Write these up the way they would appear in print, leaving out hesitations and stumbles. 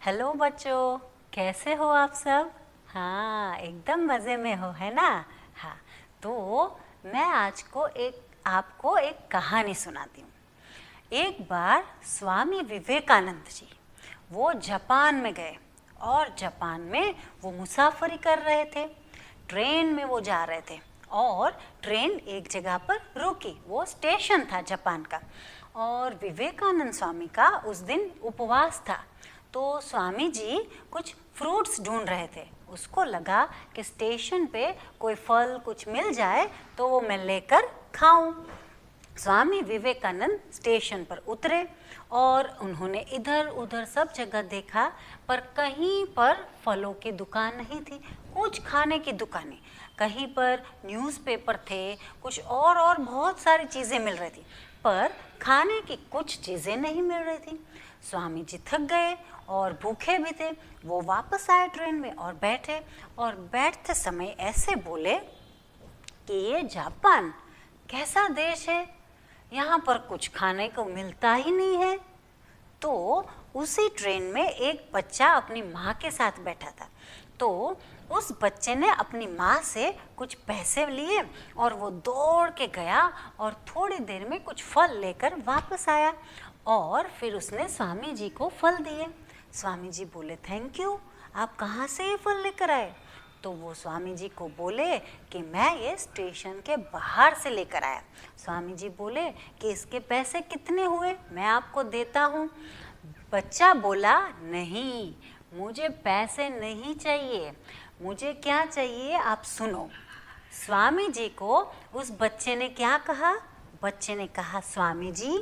Hello बच्चों, कैसे हो आप सब? हाँ, एकदम मज़े में हो, है ना? हाँ, तो मैं आज को आपको एक कहानी सुनाती हूँ। एक बार स्वामी विवेकानंद जी वो जापान में गए और जापान में वो मुसाफरी कर रहे थे। ट्रेन में वो जा रहे थे और ट्रेन एक जगह पर रुकी। वो स्टेशन था जापान का और विवेकानंद स्वामी का उस दिन उपवास था। तो स्वामी जी कुछ फ्रूट्स ढूंढ रहे थे। उसको लगा कि स्टेशन पे कोई फल कुछ मिल जाए तो वो मैं लेकर खाऊं। स्वामी विवेकानंद स्टेशन पर उतरे और उन्होंने इधर उधर सब जगह देखा, पर कहीं पर फलों की दुकान नहीं थी, कुछ खाने की दुकानें, कहीं पर न्यूज़पेपर थे, कुछ और बहुत सारी चीज़ें मिल रही थी, पर खाने की कुछ चीज़ें नहीं मिल रही थी। स्वामी जी थक गए और भूखे भी थे। वो वापस आए ट्रेन में और बैठे, और बैठते समय ऐसे बोले कि ये जापान कैसा देश है, यहाँ पर कुछ खाने को मिलता ही नहीं है। तो उसी ट्रेन में एक बच्चा अपनी माँ के साथ बैठा था। तो उस बच्चे ने अपनी माँ से कुछ पैसे लिए और वो दौड़ के गया और थोड़ी देर में कुछ फल लेकर वापस आया और फिर उसने स्वामी जी को फल दिए। स्वामी जी बोले, थैंक यू, आप कहाँ से ये फल लेकर आए? तो वो स्वामी जी को बोले कि मैं ये स्टेशन के बाहर से लेकर आया। स्वामी जी बोले कि इसके पैसे कितने हुए, मैं आपको देता हूँ। बच्चा बोला, नहीं, मुझे पैसे नहीं चाहिए, मुझे क्या चाहिए आप सुनो। स्वामी जी को उस बच्चे ने क्या कहा? बच्चे ने कहा, स्वामी जी,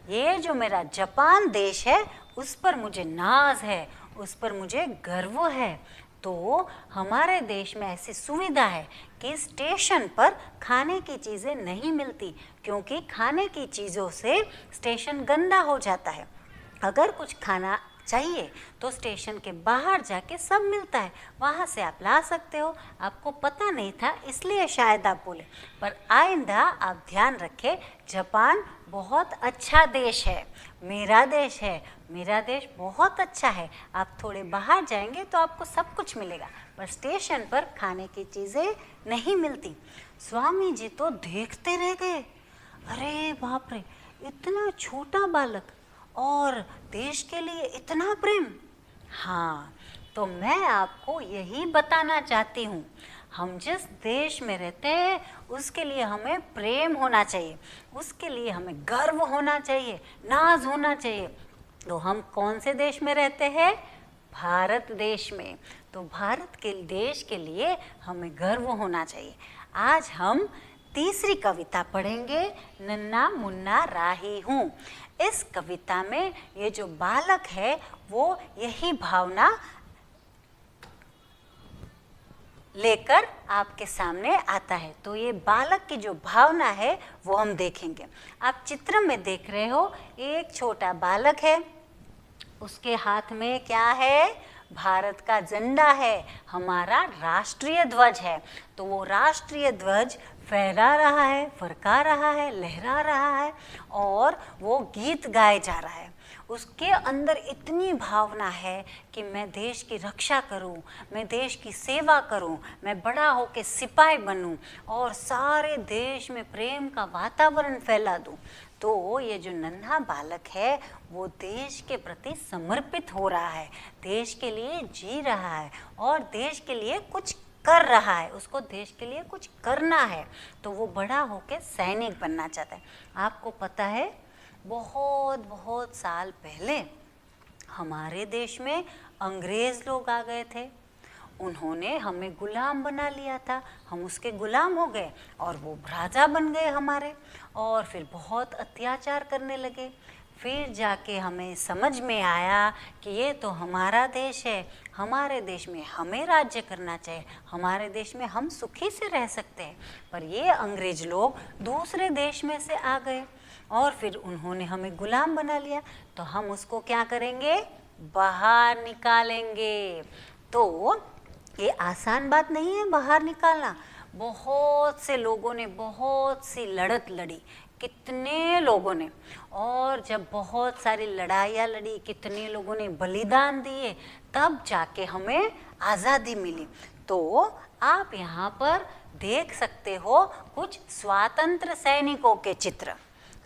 ये जो मेरा जापान देश है उस पर मुझे नाज है, उस पर मुझे गर्व है। तो हमारे देश में ऐसी सुविधा है कि स्टेशन पर खाने की चीज़ें नहीं मिलती, क्योंकि खाने की चीज़ों से स्टेशन गंदा हो जाता है। अगर कुछ खाना चाहिए तो स्टेशन के बाहर जाके सब मिलता है, वहाँ से आप ला सकते हो। आपको पता नहीं था इसलिए शायद आप बोले, पर आइंदा आप ध्यान रखें, जापान बहुत अच्छा देश है, मेरा देश है, मेरा देश बहुत अच्छा है। आप थोड़े बाहर जाएंगे तो आपको सब कुछ मिलेगा, पर स्टेशन पर खाने की चीज़ें नहीं मिलती। स्वामी जी तो देखते रह गए, अरे बाप रे, इतना छोटा बालक और देश के लिए इतना प्रेम। हाँ, तो मैं आपको यही बताना चाहती हूँ, हम जिस देश में रहते हैं उसके लिए हमें प्रेम होना चाहिए, उसके लिए हमें गर्व होना चाहिए, नाज होना चाहिए। तो हम कौन से देश में रहते हैं? भारत देश में। तो भारत के देश के लिए हमें गर्व होना चाहिए। आज हम तीसरी कविता पढ़ेंगे, नन्ना मुन्ना राही हूँ। इस कविता में ये जो बालक है वो यही भावना लेकर आपके सामने आता है। तो ये बालक की जो भावना है वो हम देखेंगे। आप चित्र में देख रहे हो, एक छोटा बालक है, उसके हाथ में क्या है? भारत का झंडा है, हमारा राष्ट्रीय ध्वज है। तो वो राष्ट्रीय ध्वज फहरा रहा है, फरका रहा है, लहरा रहा है और वो गीत गाए जा रहा है। उसके अंदर इतनी भावना है कि मैं देश की रक्षा करूं, मैं देश की सेवा करूं, मैं बड़ा होकर सिपाही बनूं और सारे देश में प्रेम का वातावरण फैला दूं। तो ये जो नन्हा बालक है वो देश के प्रति समर्पित हो रहा है, देश के लिए जी रहा है और देश के लिए कुछ कर रहा है, उसको देश के लिए कुछ करना है। तो वो बड़ा होकर सैनिक बनना चाहता है। आपको पता है, बहुत बहुत साल पहले हमारे देश में अंग्रेज़ लोग आ गए थे, उन्होंने हमें गुलाम बना लिया था, हम उसके गुलाम हो गए और वो राजा बन गए हमारे, और फिर बहुत अत्याचार करने लगे। फिर जाके हमें समझ में आया कि ये तो हमारा देश है, हमारे देश में हमें राज्य करना चाहिए, हमारे देश में हम सुखी से रह सकते हैं। पर ये अंग्रेज लोग दूसरे देश में से आ गए और फिर उन्होंने हमें गुलाम बना लिया, तो हम उसको क्या करेंगे? बाहर निकालेंगे। तो ये आसान बात नहीं है बाहर निकालना। बहुत से लोगों ने बहुत सी लड़त लड़ी, कितने लोगों ने, और जब बहुत सारी लड़ाइयाँ लड़ी, कितने लोगों ने बलिदान दिए, तब जाके हमें आज़ादी मिली। तो आप यहाँ पर देख सकते हो कुछ स्वातंत्र सैनिकों के चित्र।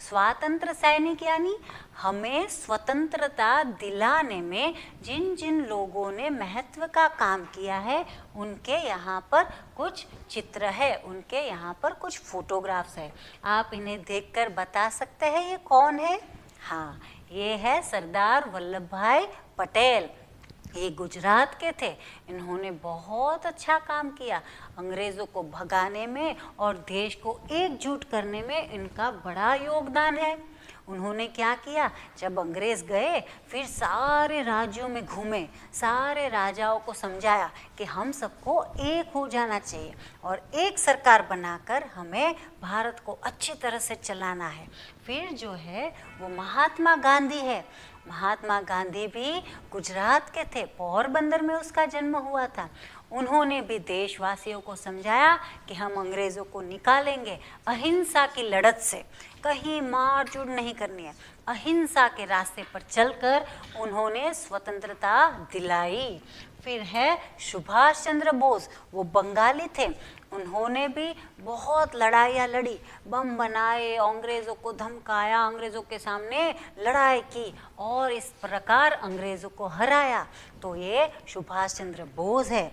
स्वातंत्र सैनिक यानी हमें स्वतंत्रता दिलाने में जिन जिन लोगों ने महत्व का काम किया है, उनके यहाँ पर कुछ चित्र है, उनके यहाँ पर कुछ फोटोग्राफ्स है। आप इन्हें देखकर बता सकते हैं ये कौन है? हाँ, ये है सरदार वल्लभ भाई पटेल। ये गुजरात के थे। इन्होंने बहुत अच्छा काम किया, अंग्रेज़ों को भगाने में और देश को एकजुट करने में इनका बड़ा योगदान है। उन्होंने क्या किया, जब अंग्रेज़ गए फिर सारे राज्यों में घूमे, सारे राजाओं को समझाया कि हम सबको एक हो जाना चाहिए और एक सरकार बनाकर हमें भारत को अच्छी तरह से चलाना है। फिर जो है वो महात्मा गांधी है। महात्मा गांधी भी गुजरात के थे, पोरबंदर में उसका जन्म हुआ था। उन्होंने भी देशवासियों को समझाया कि हम अंग्रेज़ों को निकालेंगे अहिंसा की लड़त से, कहीं मार चूर नहीं करनी है। अहिंसा के रास्ते पर चलकर उन्होंने स्वतंत्रता दिलाई। फिर है सुभाष चंद्र बोस, वो बंगाली थे। उन्होंने भी बहुत लड़ाइयाँ लड़ी, बम बनाए, अंग्रेज़ों को धमकाया, अंग्रेज़ों के सामने लड़ाई की और इस प्रकार अंग्रेज़ों को हराया। तो ये सुभाष चंद्र बोस है।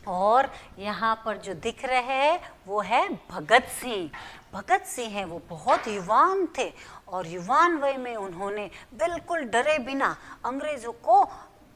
और यहाँ पर जो दिख रहे हैं वो है भगत सिंह। भगत सिंह हैं, वो बहुत युवान थे और युवान वय में उन्होंने बिल्कुल डरे बिना अंग्रेज़ों को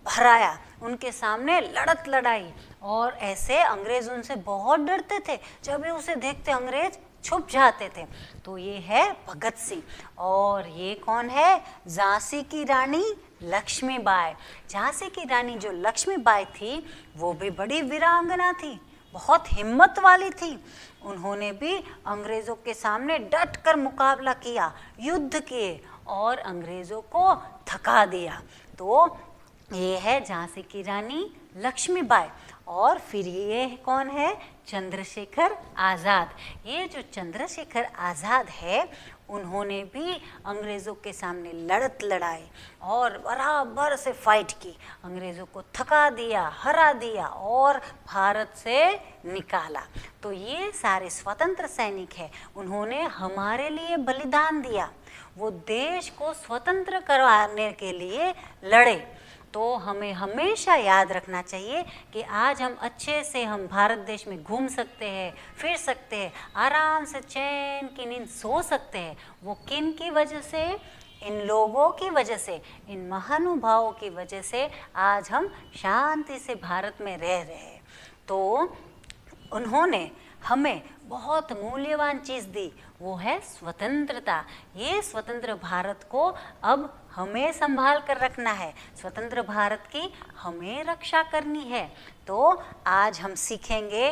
हराया, उनके सामने लड़त लड़ाई। और ऐसे अंग्रेज़ उनसे बहुत डरते थे, जब भी उसे देखते अंग्रेज़ छुप जाते थे। तो ये है भगत सिंह। और ये कौन है? झांसी की रानी लक्ष्मीबाई। झांसी की रानी जो लक्ष्मीबाई थी वो भी बड़ी वीरांगना थी, बहुत हिम्मत वाली थी। उन्होंने भी अंग्रेज़ों के सामने डट कर मुकाबला किया, युद्ध किए और अंग्रेज़ों को थका दिया। तो ये है झांसी की रानी लक्ष्मीबाई। और फिर ये कौन है? चंद्रशेखर आज़ाद। ये जो चंद्रशेखर आज़ाद है, उन्होंने भी अंग्रेज़ों के सामने लड़त लड़ाई और बराबर से फाइट की, अंग्रेज़ों को थका दिया, हरा दिया और भारत से निकाला। तो ये सारे स्वतंत्र सैनिक हैं, उन्होंने हमारे लिए बलिदान दिया, वो देश को स्वतंत्र करवाने के लिए लड़े। तो हमें हमेशा याद रखना चाहिए कि आज हम अच्छे से हम भारत देश में घूम सकते हैं, फिर सकते हैं, आराम से चैन की नींद सो सकते हैं। वो किन की वजह से? इन लोगों की वजह से, इन महानुभावों की वजह से आज हम शांति से भारत में रह रहे हैं। तो उन्होंने हमें बहुत मूल्यवान चीज़ दी, वो है स्वतंत्रता। ये स्वतंत्र भारत को अब हमें संभाल कर रखना है, स्वतंत्र भारत की हमें रक्षा करनी है। तो आज हम सीखेंगे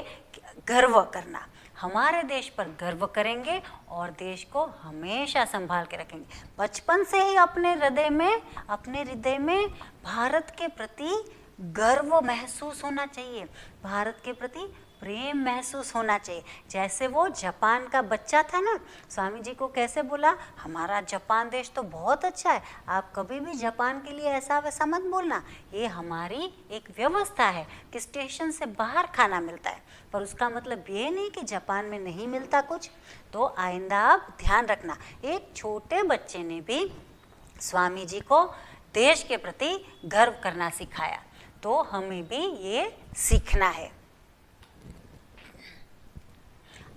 गर्व करना, हमारे देश पर गर्व करेंगे और देश को हमेशा संभाल के रखेंगे। बचपन से ही अपने हृदय में भारत के प्रति गर्व महसूस होना चाहिए, भारत के प्रति प्रेम महसूस होना चाहिए। जैसे वो जापान का बच्चा था ना, स्वामी जी को कैसे बोला, हमारा जापान देश तो बहुत अच्छा है, आप कभी भी जापान के लिए ऐसा वैसा मत बोलना, ये हमारी एक व्यवस्था है कि स्टेशन से बाहर खाना मिलता है, पर उसका मतलब ये नहीं कि जापान में नहीं मिलता कुछ। तो आइंदा आप ध्यान रखना। एक छोटे बच्चे ने भी स्वामी जी को देश के प्रति गर्व करना सिखाया, तो हमें भी ये सीखना है।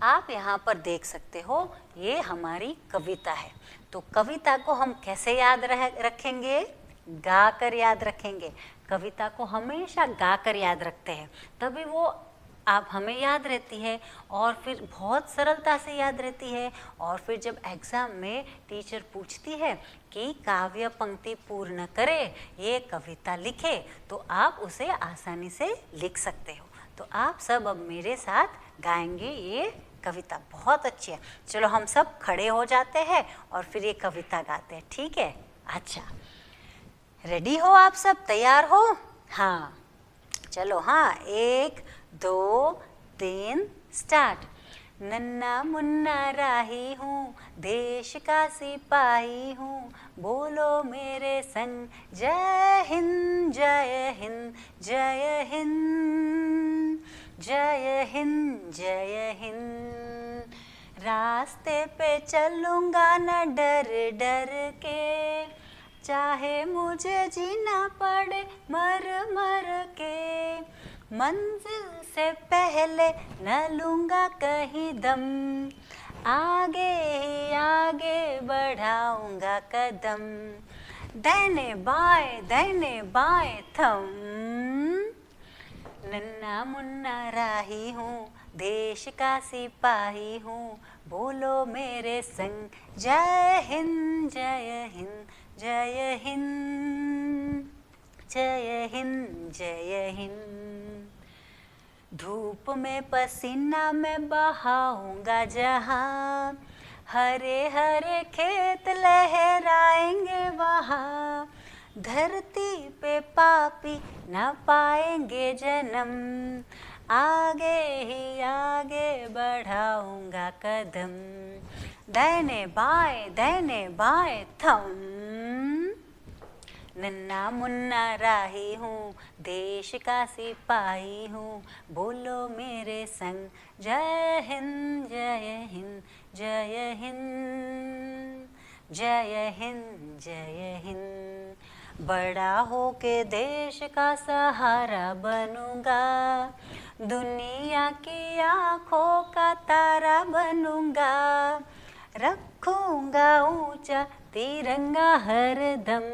आप यहाँ पर देख सकते हो, ये हमारी कविता है। तो कविता को हम कैसे याद रखेंगे? गा कर याद रखेंगे। कविता को हमेशा गा कर याद रखते हैं, तभी वो आप हमें याद रहती है और फिर बहुत सरलता से याद रहती है। और फिर जब एग्ज़ाम में टीचर पूछती है कि काव्य पंक्ति पूर्ण करे, ये कविता लिखे, तो आप उसे आसानी से लिख सकते हो। तो आप सब अब मेरे साथ गाएंगे ये कविता, बहुत अच्छी है। चलो हम सब खड़े हो जाते हैं और फिर ये कविता गाते हैं, ठीक है? अच्छा, रेडी हो आप सब? तैयार हो? हाँ, चलो। हाँ, 1 2 3 स्टार्ट। नन्ना मुन्ना राही हूँ, देश का सिपाही हूँ, बोलो मेरे संग जय हिंद जय हिंद जय हिंद जय हिंद जय हिंद। रास्ते पे चलूँगा न डर डर के, चाहे मुझे जीना पड़े मर मर के, मंजिल से पहले न लूँगा कहीं दम, आगे ही आगे बढ़ाऊँगा कदम, दाहिने बाएं थम। नन्ना मुन्ना राही हूँ, देश का सिपाही हूँ, बोलो मेरे संग जय हिंद जय हिंद जय हिंद जय हिंद जय हिंद। धूप में पसीना मैं बहाऊंगा जहाँ, हरे हरे खेत लहराएंगे वहाँ, धरती पे पापी न पाएंगे जन्म, आगे ही आगे बढ़ाऊंगा कदम, दाहिने बाएं थम। नन्ना मुन्ना राही हूँ, देश का सिपाही हूँ, बोलो मेरे संग जय हिंद जय हिंद जय हिंद जय हिंद जय हिंद। बड़ा होके देश का सहारा बनूंगा, दुनिया की आँखों का तारा बनूंगा, रखूंगा ऊंचा तिरंगा हरदम,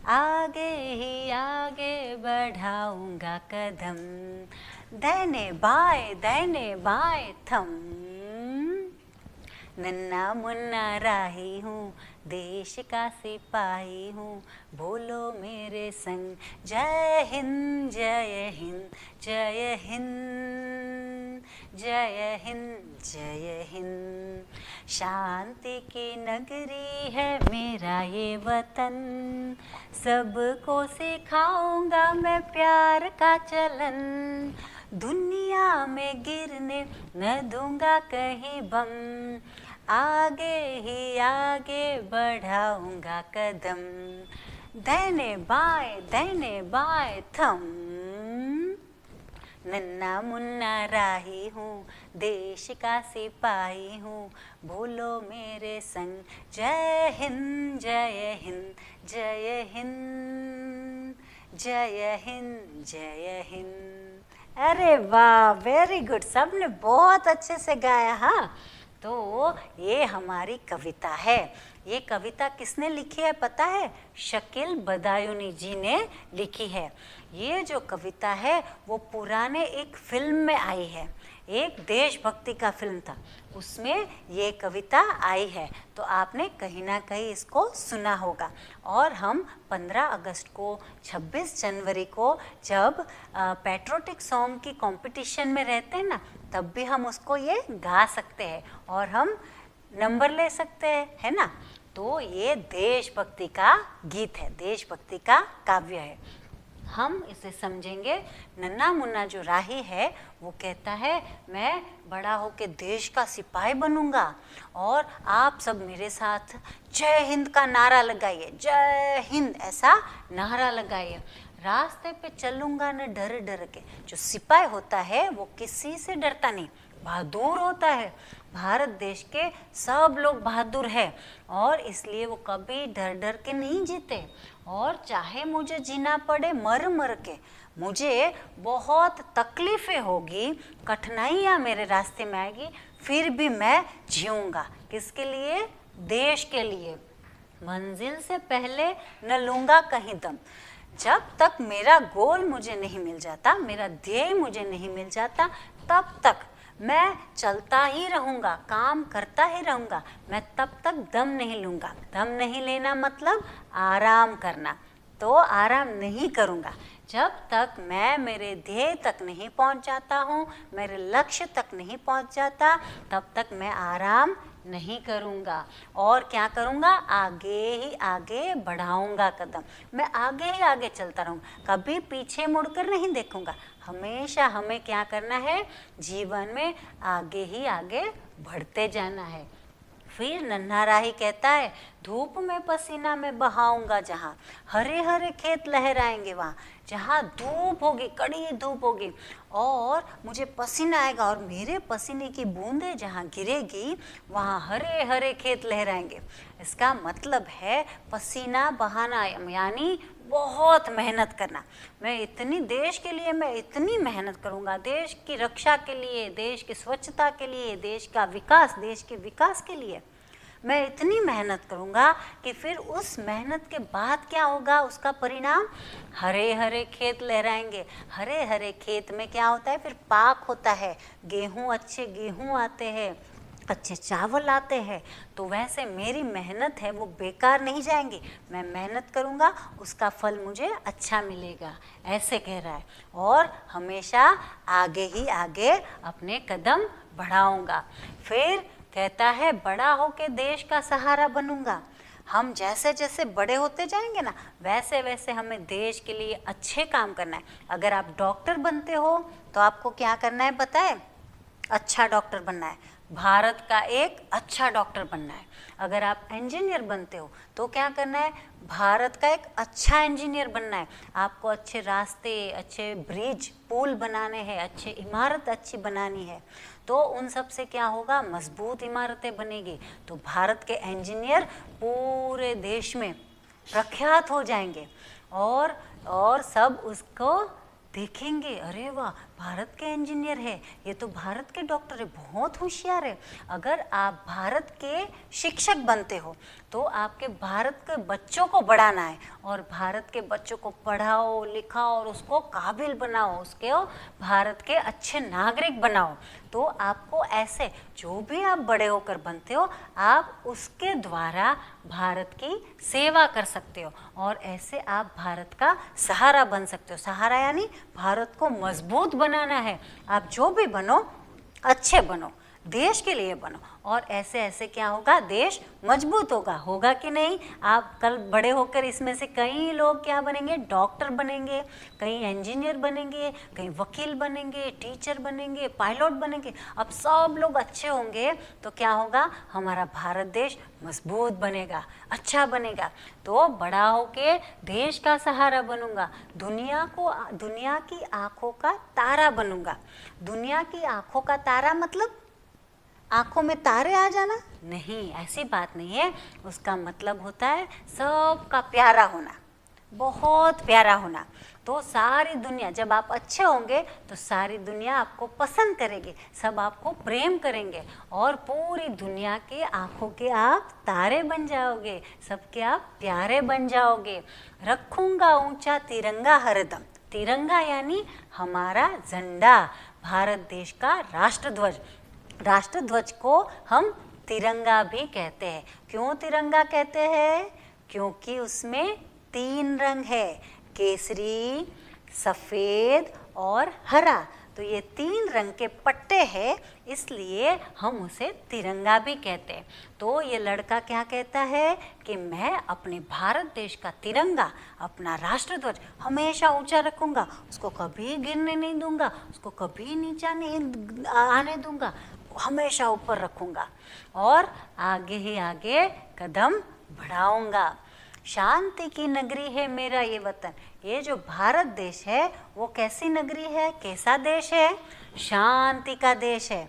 आगे ही आगे बढ़ाऊंगा कदम, दाहिने बाएं थम। नन्ना मुन्ना राही हूँ, देश का सिपाही हूँ, बोलो मेरे संग जय हिंद जय हिंद जय हिंद जय हिंद जय हिंद। शांति की नगरी है मेरा ये वतन, सबको सिखाऊंगा मैं प्यार का चलन, दुनिया में गिरने न दूंगा कहीं बम, आगे ही आगे बढ़ाऊंगा कदम, दाहिने बाएं थम। नन्ना मुन्ना राही हूँ, देश का सिपाही हूँ, बोलो मेरे संग जय हिंद जय हिंद जय हिंद जय हिंद जय हिंद। अरे वाह, वेरी गुड, सबने बहुत अच्छे से गाया। हाँ, तो ये हमारी कविता है। ये कविता किसने लिखी है पता है? शकील बदायूनी जी ने लिखी है। ये जो कविता है वो पुराने एक फिल्म में आई है, एक देशभक्ति का फिल्म था, उसमें ये कविता आई है। तो आपने कहीं ना कहीं इसको सुना होगा। और हम 15 अगस्त को, 26 जनवरी को जब पैट्रियोटिक सॉन्ग की कंपटीशन में रहते हैं ना, तब भी हम उसको ये गा सकते हैं और हम नंबर ले सकते हैं, है ना। तो ये देशभक्ति का गीत है, देशभक्ति का काव्य है। हम इसे समझेंगे। नन्ना मुन्ना जो राही है वो कहता है मैं बड़ा होके देश का सिपाही बनूंगा और आप सब मेरे साथ जय हिंद का नारा लगाइए, जय हिंद ऐसा नारा लगाइए। रास्ते पे चलूंगा न डर डर के। जो सिपाही होता है वो किसी से डरता नहीं, बहादुर होता है। भारत देश के सब लोग बहादुर हैं और इसलिए वो कभी डर डर के नहीं जीते। और चाहे मुझे जीना पड़े मर मर के, मुझे बहुत तकलीफ़ें होगी, कठिनाइयाँ मेरे रास्ते में आएगी, फिर भी मैं जीऊँगा। किसके लिए? देश के लिए। मंजिल से पहले न लूँगा कहीं दम। जब तक मेरा गोल मुझे नहीं मिल जाता, मेरा ध्येय मुझे नहीं मिल जाता, तब तक मैं चलता ही रहूँगा, काम करता ही रहूँगा। मैं तब तक दम नहीं लूँगा। दम नहीं लेना मतलब आराम करना। तो आराम नहीं करूँगा जब तक मैं मेरे ध्येय तक नहीं पहुँच जाता हूँ, मेरे लक्ष्य तक नहीं पहुँच जाता, तब तक मैं आराम नहीं करूँगा। और क्या करूँगा? आगे ही आगे बढ़ाऊँगा कदम। मैं आगे ही आगे चलता रहूँगा, कभी पीछे मुड़कर नहीं देखूँगा। हमेशा हमें क्या करना है? जीवन में आगे ही आगे बढ़ते जाना है। फिर नन्हा राही कहता है, धूप में पसीना मैं बहाऊंगा जहाँ, हरे हरे खेत लहराएंगे वहाँ। जहाँ धूप होगी, कड़ी धूप होगी और मुझे पसीना आएगा और मेरे पसीने की बूंदें जहाँ गिरेगी वहाँ हरे हरे खेत लहराएंगे। इसका मतलब है पसीना बहाना, यानी बहुत मेहनत करना। मैं इतनी देश के लिए मैं इतनी मेहनत करूँगा, देश की रक्षा के लिए, देश की स्वच्छता के लिए, देश का विकास, देश के विकास के लिए मैं इतनी मेहनत करूँगा कि फिर उस मेहनत के बाद क्या होगा? उसका परिणाम हरे हरे खेत लहराएंगे। हरे हरे खेत में क्या होता है? फिर पाक होता है, गेहूँ, अच्छे गेहूँ आते हैं, अच्छे चावल आते हैं। तो वैसे मेरी मेहनत है वो बेकार नहीं जाएंगी। मैं मेहनत करूँगा, उसका फल मुझे अच्छा मिलेगा, ऐसे कह रहा है। और हमेशा आगे ही आगे अपने कदम बढ़ाऊँगा। फिर कहता है, बड़ा होके देश का सहारा बनूँगा। हम जैसे जैसे बड़े होते जाएंगे ना, वैसे वैसे हमें देश के लिए अच्छे काम करना है। अगर आप डॉक्टर बनते हो तो आपको क्या करना है पता है? अच्छा डॉक्टर बनना है, भारत का एक अच्छा डॉक्टर बनना है। अगर आप इंजीनियर बनते हो तो क्या करना है? भारत का एक अच्छा इंजीनियर बनना है। आपको अच्छे रास्ते, अच्छे ब्रिज, पुल बनाने हैं, अच्छे इमारत अच्छी बनानी है। तो उन सब से क्या होगा? मजबूत इमारतें बनेगी। तो भारत के इंजीनियर पूरे देश में प्रख्यात हो जाएंगे और सब उसको देखेंगे, अरे वाह, भारत के इंजीनियर है, ये तो भारत के डॉक्टर है, बहुत होशियार है। अगर आप भारत के शिक्षक बनते हो तो आपके भारत के बच्चों को बढ़ाना है और भारत के बच्चों को पढ़ाओ, लिखाओ और उसको काबिल बनाओ, उसके भारत के अच्छे नागरिक बनाओ। तो आपको ऐसे जो भी आप बड़े होकर बनते हो, आप उसके द्वारा भारत की सेवा कर सकते हो और ऐसे आप भारत का सहारा बन सकते हो। सहारा यानी भारत को मजबूत बनाना है। आप जो भी बनो, अच्छे बनो, देश के लिए बनो और ऐसे ऐसे क्या होगा? देश मजबूत होगा। होगा कि नहीं? आप कल बड़े होकर इसमें से कई लोग क्या बनेंगे? डॉक्टर बनेंगे, कई इंजीनियर बनेंगे, कई वकील बनेंगे, टीचर बनेंगे, पायलट बनेंगे। अब सब लोग अच्छे होंगे तो क्या होगा? हमारा भारत देश मजबूत बनेगा, अच्छा बनेगा। तो बड़ा होके देश का सहारा बनूंगा, दुनिया की आँखों का तारा बनूंगा। दुनिया की आँखों का तारा मतलब आँखों में तारे आ जाना? नहीं, ऐसी बात नहीं है। उसका मतलब होता है सबका प्यारा होना, बहुत प्यारा होना। तो सारी दुनिया, जब आप अच्छे होंगे तो सारी दुनिया आपको पसंद करेगी, सब आपको प्रेम करेंगे और पूरी दुनिया के आँखों के आप तारे बन जाओगे, सबके आप प्यारे बन जाओगे। रखूँगा ऊंचा तिरंगा हरदम। तिरंगा यानी हमारा झंडा, भारत देश का राष्ट्रध्वज। राष्ट्रध्वज को हम तिरंगा भी कहते हैं। क्यों तिरंगा कहते हैं? क्योंकि उसमें 3 रंग है, केसरी, सफ़ेद और हरा। तो ये 3 रंग के पट्टे हैं, इसलिए हम उसे तिरंगा भी कहते हैं। तो ये लड़का क्या कहता है कि मैं अपने भारत देश का तिरंगा, अपना राष्ट्रध्वज हमेशा ऊंचा रखूंगा, उसको कभी गिरने नहीं दूंगा, उसको कभी नीचा नहीं आने दूंगा, हमेशा ऊपर रखूंगा और आगे ही आगे कदम बढ़ाऊंगा। शांति की नगरी है मेरा ये वतन। ये जो भारत देश है वो कैसी नगरी है, कैसा देश है? शांति का देश है।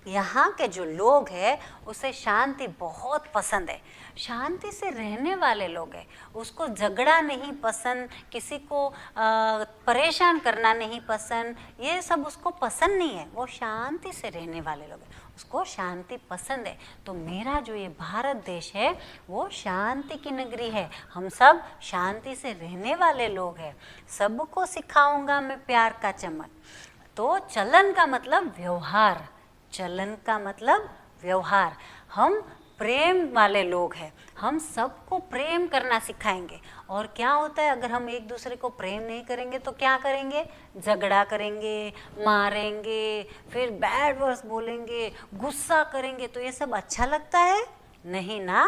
यहाँ के जो लोग हैं उसे शांति बहुत पसंद है, शांति से रहने वाले लोग हैं। उसको झगड़ा नहीं पसंद, किसी को परेशान करना नहीं पसंद, ये सब उसको पसंद नहीं है। वो शांति से रहने वाले लोग हैं, उसको शांति पसंद है। तो मेरा जो ये भारत देश है वो शांति की नगरी है। हम सब शांति से रहने वाले लोग हैं। सबको सिखाऊंगा मैं प्यार का चमन। तो चलन का मतलब व्यवहार, चलन का मतलब व्यवहार। हम प्रेम वाले लोग हैं, हम सबको प्रेम करना सिखाएंगे। और क्या होता है, अगर हम एक दूसरे को प्रेम नहीं करेंगे तो क्या करेंगे, झगड़ा करेंगे, मारेंगे, फिर बैड वर्ड्स बोलेंगे, गुस्सा करेंगे। तो ये सब अच्छा लगता है नहीं ना।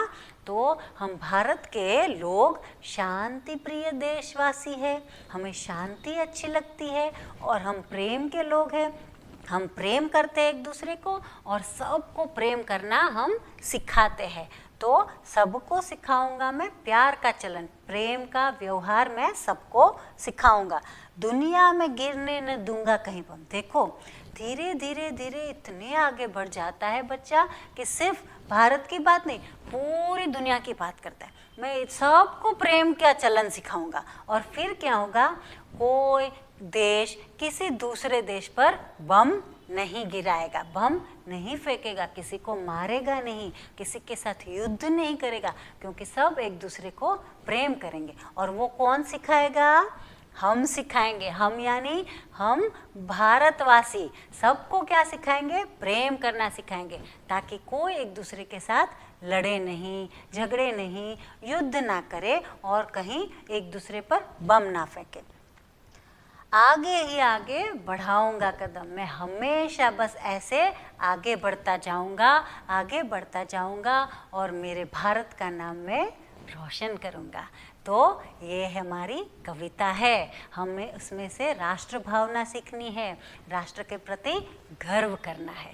तो हम भारत के लोग शांति प्रिय देशवासी हैं, हमें शांति अच्छी लगती है और हम प्रेम के लोग हैं। हम प्रेम करते हैं एक दूसरे को और सबको प्रेम करना हम सिखाते हैं। तो सबको सिखाऊंगा मैं प्यार का चलन, प्रेम का व्यवहार मैं सबको सिखाऊंगा। दुनिया में गिरने न दूंगा कहीं पर। देखो धीरे धीरे धीरे इतने आगे बढ़ जाता है बच्चा कि सिर्फ भारत की बात नहीं, पूरी दुनिया की बात करता है। मैं सबको प्रेम का चलन सिखाऊंगा और फिर क्या होगा, कोई देश किसी दूसरे देश पर बम नहीं गिराएगा, बम नहीं फेंकेगा, किसी को मारेगा नहीं, किसी के साथ युद्ध नहीं करेगा, क्योंकि सब एक दूसरे को प्रेम करेंगे। और वो कौन सिखाएगा, हम सिखाएंगे। हम यानी हम भारतवासी सबको क्या सिखाएंगे, प्रेम करना सिखाएंगे, ताकि कोई एक दूसरे के साथ लड़े नहीं, झगड़े नहीं, युद्ध ना करे और कहीं एक दूसरे पर बम ना फेंके। आगे ही आगे बढ़ाऊंगा कदम, मैं हमेशा बस ऐसे आगे बढ़ता जाऊंगा, आगे बढ़ता जाऊंगा और मेरे भारत का नाम मैं रोशन करूंगा। तो ये हमारी कविता है, हमें उसमें से राष्ट्र भावना सीखनी है, राष्ट्र के प्रति गर्व करना है।